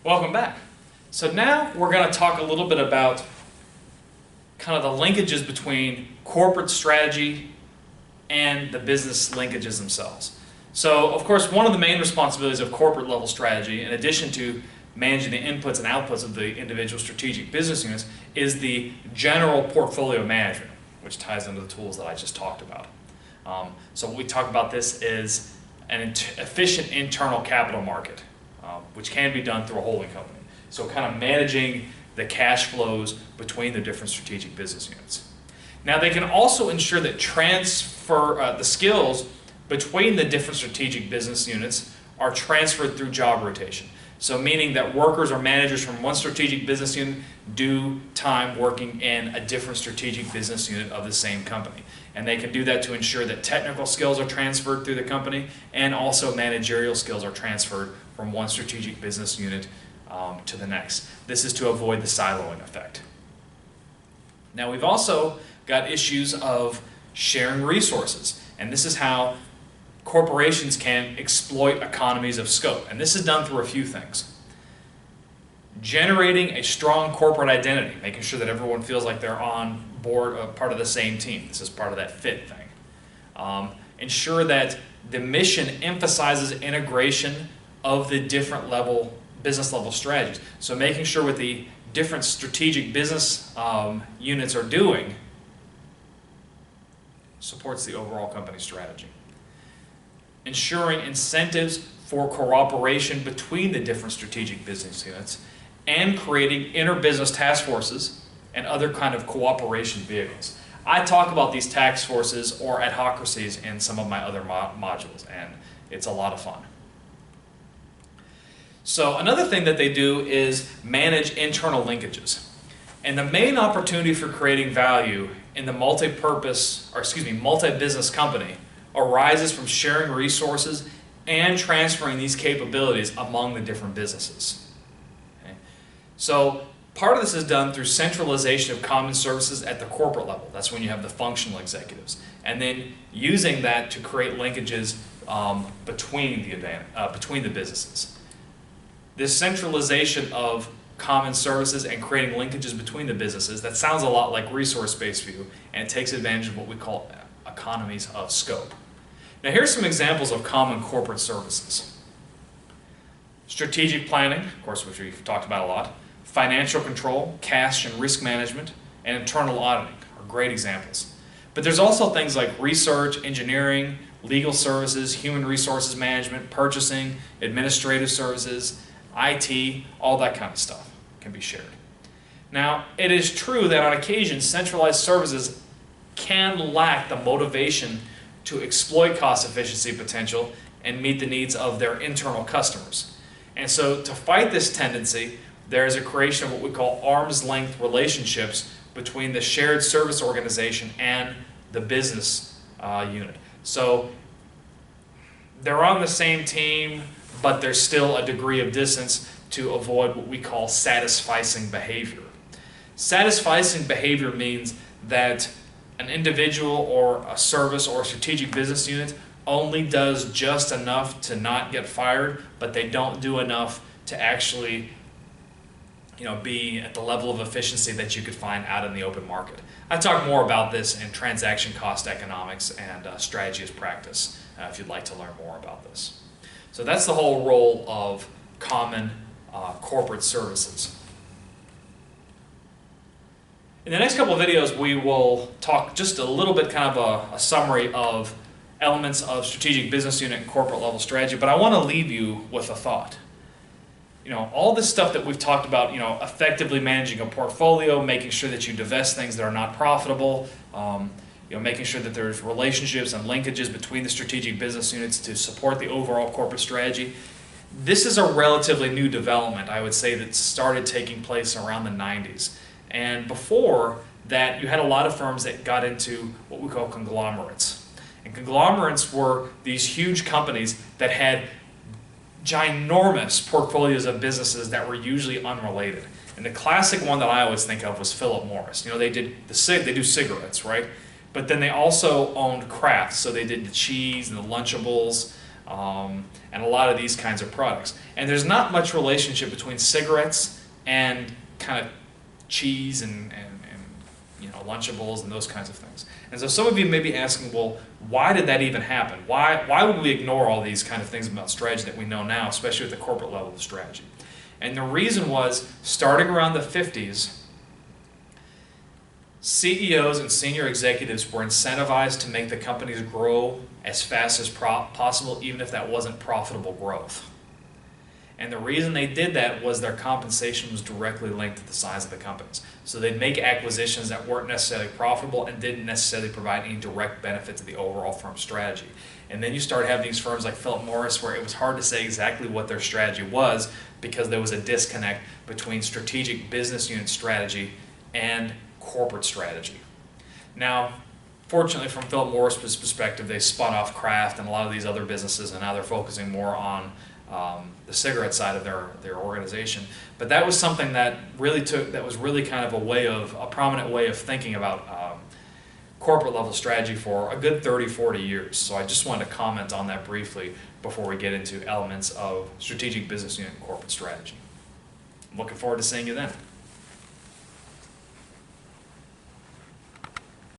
Welcome back. So now we're going to talk a little bit about kind of the linkages between corporate strategy and the business linkages themselves. So of course, one of the main responsibilities of corporate level strategy, in addition to managing the inputs and outputs of the individual strategic business units, is the general portfolio management, which ties into the tools that I just talked about. So what we talk about this is an efficient internal capital market, which can be done through a holding company. So kind of managing the cash flows between the different strategic business units. Now they can also ensure that the skills between the different strategic business units are transferred through job rotation. So meaning that workers or managers from one strategic business unit do time working in a different strategic business unit of the same company. And they can do that to ensure that technical skills are transferred through the company and also managerial skills are transferred from one strategic business unit to the next. This is to avoid the siloing effect. Now we've also got issues of sharing resources, and this is how corporations can exploit economies of scope. And this is done through a few things. Generating a strong corporate identity, making sure that everyone feels like they're on board, part of the same team. This is part of that fit thing. Ensure that the mission emphasizes integration of the different business level strategies. So making sure what the different strategic business units are doing supports the overall company strategy. Ensuring incentives for cooperation between the different strategic business units and creating inter-business task forces and other kind of cooperation vehicles. I talk about these task forces or adhocracies in some of my other modules, and it's a lot of fun. So another thing that they do is manage internal linkages. And the main opportunity for creating value in the multi-business company arises from sharing resources and transferring these capabilities among the different businesses. Okay? So part of this is done through centralization of common services at the corporate level. That's when you have the functional executives. And then using that to create linkages between the businesses. This centralization of common services and creating linkages between the businesses, that sounds a lot like resource-based view, and it takes advantage of what we call economies of scope. Now here's some examples of common corporate services. Strategic planning, of course, which we've talked about a lot. Financial control, cash and risk management, and internal auditing are great examples. But there's also things like research, engineering, legal services, human resources management, purchasing, administrative services, IT, all that kind of stuff can be shared. Now, it is true that on occasion, centralized services can lack the motivation to exploit cost efficiency potential and meet the needs of their internal customers. And so to fight this tendency, there is a creation of what we call arm's length relationships between the shared service organization and the business unit. So they're on the same team, but there's still a degree of distance to avoid what we call satisficing behavior. Satisficing behavior means that an individual or a service or a strategic business unit only does just enough to not get fired, but they don't do enough to actually be at the level of efficiency that you could find out in the open market. I talk more about this in transaction cost economics and strategy as practice if you'd like to learn more about this. So that's the whole role of common corporate services. In the next couple of videos, we will talk just a little bit, kind of a summary of elements of strategic business unit and corporate level strategy, but I want to leave you with a thought. All this stuff that we've talked about, effectively managing a portfolio, making sure that you divest things that are not profitable, making sure that there's relationships and linkages between the strategic business units to support the overall corporate strategy. This is a relatively new development, I would say, that started taking place around the 90s. And before that, you had a lot of firms that got into what we call conglomerates. And conglomerates were these huge companies that had ginormous portfolios of businesses that were usually unrelated. And the classic one that I always think of was Philip Morris. They do cigarettes, right? But then they also owned crafts, so they did the cheese and the Lunchables. and a lot of these kinds of products. And there's not much relationship between cigarettes and kind of cheese and Lunchables and those kinds of things. And so some of you may be asking, well, why did that even happen? Why would we ignore all these kind of things about strategy that we know now, especially at the corporate level of strategy? And the reason was, starting around the 50s, CEOs and senior executives were incentivized to make the companies grow as fast as possible, even if that wasn't profitable growth. And the reason they did that was their compensation was directly linked to the size of the companies. So they'd make acquisitions that weren't necessarily profitable and didn't necessarily provide any direct benefit to the overall firm strategy. And then you start having these firms like Philip Morris where it was hard to say exactly what their strategy was because there was a disconnect between strategic business unit strategy and corporate strategy. Now, fortunately from Philip Morris's perspective, they spun off Kraft and a lot of these other businesses, and now they're focusing more on the cigarette side of their organization. But that was something that was really kind of a prominent way of thinking about corporate level strategy for a good 30-40 years. So I just wanted to comment on that briefly before we get into elements of strategic business unit and corporate strategy. I'm looking forward to seeing you then.